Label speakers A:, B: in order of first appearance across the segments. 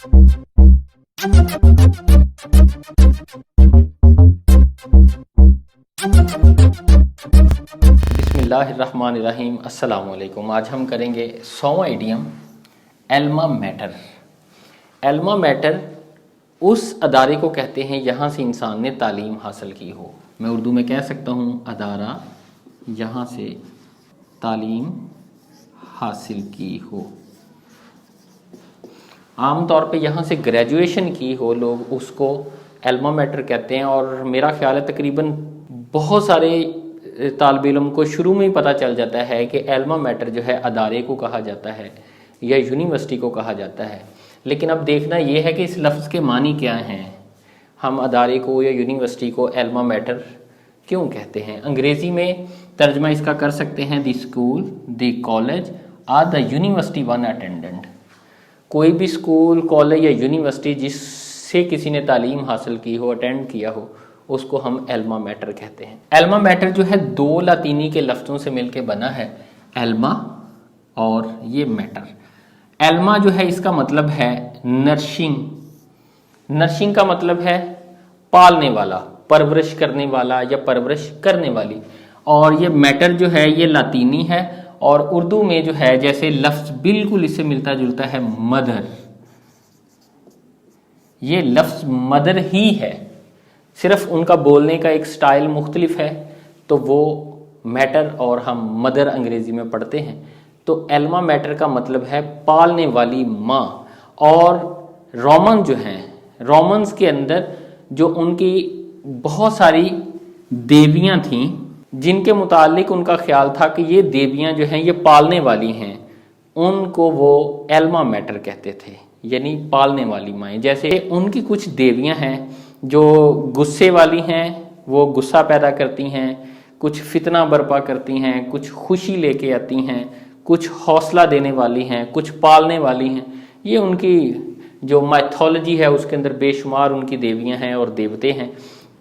A: بسم اللہ الرحمن الرحیم، السلام علیکم۔ آج ہم کریں گے 100واں ایڈیم الما میٹر۔ الما میٹر اس ادارے کو کہتے ہیں یہاں سے انسان نے تعلیم حاصل کی ہو۔ میں اردو میں کہہ سکتا ہوں ادارہ یہاں سے تعلیم حاصل کی ہو۔ عام طور پہ یہاں سے گریجویشن کی ہو لوگ، اس کو الما میٹر کہتے ہیں، اور میرا خیال ہے تقریباً بہت سارے طالب علم کو شروع میں ہی پتہ چل جاتا ہے کہ الما میٹر جو ہے ادارے کو کہا جاتا ہے یا یونیورسٹی کو کہا جاتا ہے۔ لیکن اب دیکھنا یہ ہے کہ اس لفظ کے معنی کیا ہیں۔ ہم ادارے کو یا یونیورسٹی کو الما میٹر کیوں کہتے ہیں؟ انگریزی میں ترجمہ اس کا کر سکتے ہیں دی اسکول، دی کالج اور دا یونیورسٹی ون اٹینڈنٹ۔ کوئی بھی اسکول، کالج یا یونیورسٹی جس سے کسی نے تعلیم حاصل کی ہو، اٹینڈ کیا ہو، اس کو ہم الما میٹر کہتے ہیں۔ الما میٹر جو ہے دو لاطینی کے لفظوں سے مل کے بنا ہے، الما اور یہ میٹر۔ الما جو ہے اس کا مطلب ہے نرشنگ۔ نرشنگ کا مطلب ہے پالنے والا، پرورش کرنے والا یا پرورش کرنے والی، اور یہ میٹر جو ہے یہ لاطینی ہے، اور اردو میں جو ہے جیسے لفظ بالکل اس سے ملتا جلتا ہے مدر۔ یہ لفظ مدر ہی ہے، صرف ان کا بولنے کا ایک سٹائل مختلف ہے، تو وہ میٹر اور ہم مدر انگریزی میں پڑھتے ہیں۔ تو الما میٹر کا مطلب ہے پالنے والی ماں۔ اور رومن جو ہیں، رومنز کے اندر جو ان کی بہت ساری دیویاں تھیں جن کے متعلق ان کا خیال تھا کہ یہ دیویاں جو ہیں یہ پالنے والی ہیں، ان کو وہ الما میٹر کہتے تھے، یعنی پالنے والی مائیں۔ جیسے ان کی کچھ دیویاں ہیں جو غصے والی ہیں، وہ غصہ پیدا کرتی ہیں، کچھ فتنہ برپا کرتی ہیں، کچھ خوشی لے کے آتی ہیں، کچھ حوصلہ دینے والی ہیں، کچھ پالنے والی ہیں۔ یہ ان کی جو مائتھولوجی ہے اس کے اندر بے شمار ان کی دیویاں ہیں اور دیوتے ہیں۔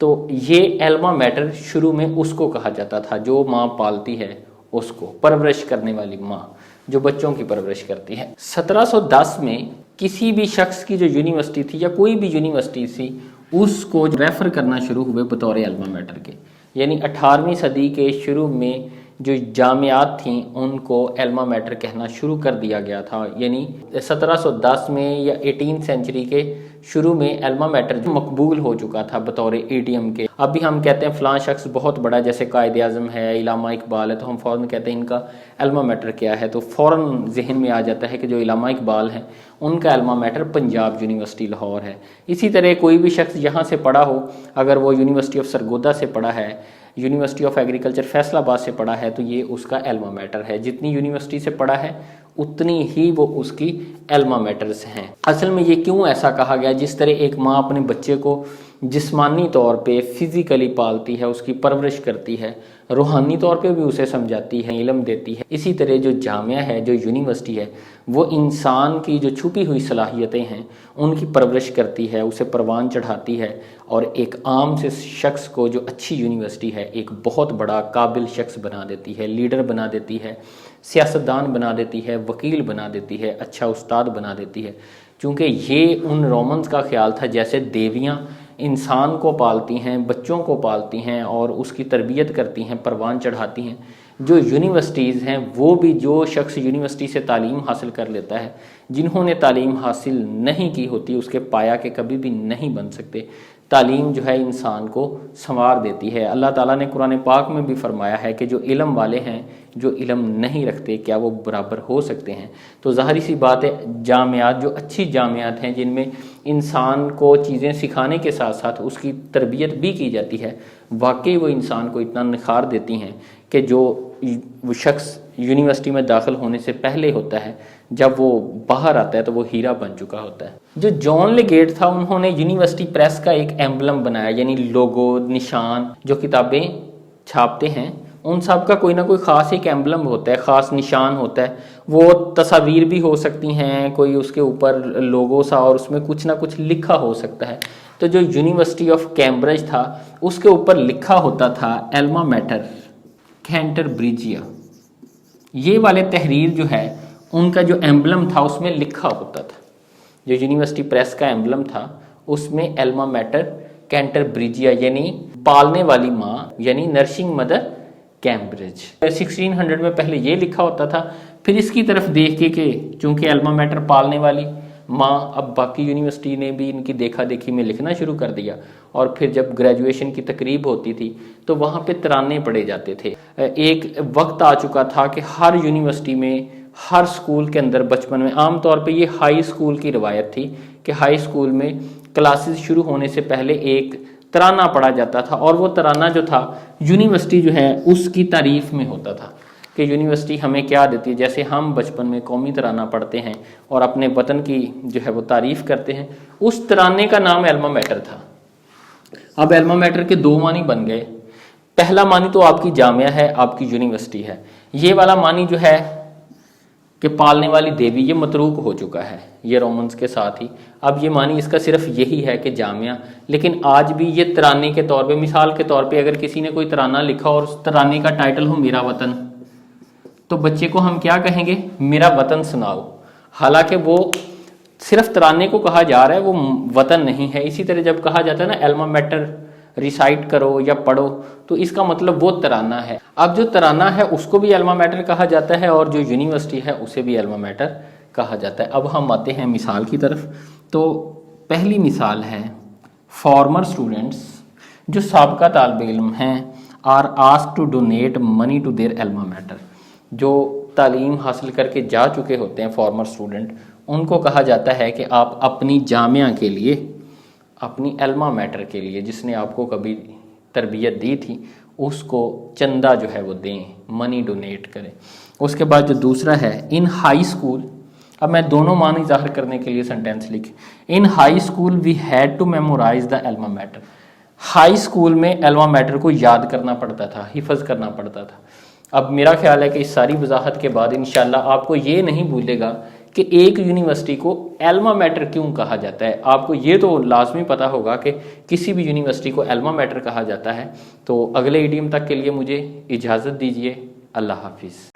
A: تو یہ الما میٹر شروع میں اس کو کہا جاتا تھا جو ماں پالتی ہے، اس کو پرورش کرنے والی ماں جو بچوں کی پرورش کرتی ہے۔ 1710 میں کسی بھی شخص کی جو یونیورسٹی تھی یا کوئی بھی یونیورسٹی تھی، اس کو ریفر کرنا شروع ہوئے بطور الما میٹر کے، یعنی 18ویں صدی کے شروع میں جو جامعات تھیں ان کو الما میٹر کہنا شروع کر دیا گیا تھا۔ یعنی 1710 میں یا 18 سینچری کے شروع میں الما میٹر جو مقبول ہو چکا تھا بطور ایڈیم کے۔ اب بھی ہم کہتے ہیں فلاں شخص بہت بڑا، جیسے قائد اعظم ہے، علامہ اقبال ہے، تو ہم فوراً کہتے ہیں ان کا الما میٹر کیا ہے، تو فوراً ذہن میں آ جاتا ہے کہ جو علامہ اقبال ہیں ان کا الما میٹر پنجاب یونیورسٹی لاہور ہے۔ اسی طرح کوئی بھی شخص یہاں سے پڑھا ہو، اگر وہ یونیورسٹی آف سرگودا سے پڑھا ہے، یونیورسٹی آف ایگریکلچر فیصل آباد سے پڑھا ہے، تو یہ اس کا الما میٹر ہے۔ جتنی یونیورسٹی سے پڑھا ہے اتنی ہی وہ اس کی الما میٹرز ہیں۔ اصل میں یہ کیوں ایسا کہا گیا؟ جس طرح ایک ماں اپنے بچے کو جسمانی طور پہ فزیکلی پالتی ہے، اس کی پرورش کرتی ہے، روحانی طور پہ بھی اسے سمجھاتی ہے، علم دیتی ہے، اسی طرح جو جامعہ ہے، جو یونیورسٹی ہے، وہ انسان کی جو چھپی ہوئی صلاحیتیں ہیں ان کی پرورش کرتی ہے، اسے پروان چڑھاتی ہے، اور ایک عام سے شخص کو جو اچھی یونیورسٹی ہے ایک بہت بڑا قابل شخص بنا دیتی ہے، لیڈر بنا دیتی ہے، سیاستدان بنا دیتی ہے، وکیل بنا دیتی ہے، اچھا استاد بنا دیتی ہے۔ چونکہ یہ ان رومنز کا خیال تھا جیسے دیویاں انسان کو پالتی ہیں، بچوں کو پالتی ہیں اور اس کی تربیت کرتی ہیں، پروان چڑھاتی ہیں، جو یونیورسٹیز ہیں وہ بھی جو شخص یونیورسٹی سے تعلیم حاصل کر لیتا ہے، جنہوں نے تعلیم حاصل نہیں کی ہوتی اس کے پایا کے کبھی بھی نہیں بن سکتے۔ تعلیم جو ہے انسان کو سنوار دیتی ہے۔ اللہ تعالیٰ نے قرآن پاک میں بھی فرمایا ہے کہ جو علم والے ہیں جو علم نہیں رکھتے کیا وہ برابر ہو سکتے ہیں؟ تو ظاہری سی بات ہے، جامعات جو اچھی جامعات ہیں جن میں انسان کو چیزیں سکھانے کے ساتھ ساتھ اس کی تربیت بھی کی جاتی ہے، واقعی وہ انسان کو اتنا نکھار دیتی ہیں کہ جو وہ شخص یونیورسٹی میں داخل ہونے سے پہلے ہوتا ہے، جب وہ باہر آتا ہے تو وہ ہیرا بن چکا ہوتا ہے۔ جو جان لیگیٹ تھا انہوں نے یونیورسٹی پریس کا ایک ایمبلم بنایا، یعنی لوگو، نشان، جو کتابیں چھاپتے ہیں ان سب کا کوئی نہ کوئی خاص ایک ایمبلم ہوتا ہے، خاص نشان ہوتا ہے۔ وہ تصاویر بھی ہو سکتی ہیں، کوئی اس کے اوپر لوگو سا، اور اس میں کچھ نہ کچھ لکھا ہو سکتا ہے۔ تو جو یونیورسٹی آف کیمبرج تھا اس کے اوپر لکھا ہوتا تھا الما میٹر کینٹر بریجیا۔ یہ والے تحریر جو ہے ان کا جو ایمبلم تھا اس میں لکھا ہوتا تھا۔ جو یونیورسٹی پریس کا ایمبلم تھا اس میں الما میٹر کینٹربریجیا یعنی پالنے والی ماں یعنی نرسنگ مدر کیمبرج 1600 میں پہلے یہ لکھا ہوتا تھا. پھر اس کی طرف دیکھ کے کہ چونکہ الما میٹر پالنے والی ماں، اب باقی یونیورسٹی نے بھی ان کی دیکھا دیکھی میں لکھنا شروع کر دیا. اور پھر جب گریجویشن کی تقریب ہوتی تھی تو وہاں پہ ترانے پڑے جاتے تھے. ایک وقت آ چکا تھا کہ ہر یونیورسٹی میں، ہر سکول کے اندر بچپن میں، عام طور پہ یہ ہائی سکول کی روایت تھی کہ ہائی سکول میں کلاسز شروع ہونے سے پہلے ایک ترانہ پڑھا جاتا تھا، اور وہ ترانہ جو تھا یونیورسٹی جو ہے اس کی تعریف میں ہوتا تھا کہ یونیورسٹی ہمیں کیا دیتی ہے. جیسے ہم بچپن میں قومی ترانہ پڑھتے ہیں اور اپنے وطن کی جو ہے وہ تعریف کرتے ہیں، اس ترانے کا نام الما میٹر تھا. اب الما میٹر کے دو معنی بن گئے. پہلا معنی تو آپ کی جامعہ ہے، آپ کی یونیورسٹی ہے. یہ والا معنی جو ہے کہ پالنے والی دیوی، یہ متروک ہو چکا ہے یہ رومنز کے ساتھ ہی. اب یہ معنی اس کا صرف یہی ہے کہ جامعہ. لیکن آج بھی یہ ترانے کے طور پہ، مثال کے طور پہ اگر کسی نے کوئی ترانہ لکھا اور اس ترانے کا ٹائٹل ہو میرا وطن، تو بچے کو ہم کیا کہیں گے؟ میرا وطن سناؤ. حالانکہ وہ صرف ترانے کو کہا جا رہا ہے، وہ وطن نہیں ہے. اسی طرح جب کہا جاتا ہے نا الما میٹر ریسائٹ کرو یا پڑھو، تو اس کا مطلب وہ ترانہ ہے. اب جو ترانہ ہے اس کو بھی الما میٹر کہا جاتا ہے، اور جو یونیورسٹی ہے اسے بھی الما میٹر کہا جاتا ہے. اب ہم آتے ہیں مثال کی طرف. تو پہلی مثال ہے فارمر اسٹوڈنٹس جو سابقہ طالب علم ہیں are asked to donate money to their alma mater. جو تعلیم حاصل کر کے جا چکے ہوتے ہیں فارمر اسٹوڈنٹ، ان کو کہا جاتا ہے کہ آپ اپنی جامعہ کے لیے، اپنی الما میٹر کے لیے جس نے آپ کو کبھی تربیت دی تھی، اس کو چندہ جو ہے وہ دیں، منی ڈونیٹ کریں. اس کے بعد جو دوسرا ہے ان ہائی اسکول. اب میں دونوں معنی ظاہر کرنے کے لیے سنٹینس لکھ. In high school we had to memorise the alma mater. High school میں الما میٹر کو یاد کرنا پڑتا تھا، حفظ کرنا پڑتا تھا. اب میرا خیال ہے کہ اس ساری وضاحت کے بعد انشاءاللہ آپ کو یہ نہیں بھولے گا کہ ایک یونیورسٹی کو الما میٹر کیوں کہا جاتا ہے. آپ کو یہ تو لازمی پتہ ہوگا کہ کسی بھی یونیورسٹی کو الما میٹر کہا جاتا ہے. تو اگلے ایڈیم تک کے لیے مجھے اجازت دیجیے. اللہ حافظ.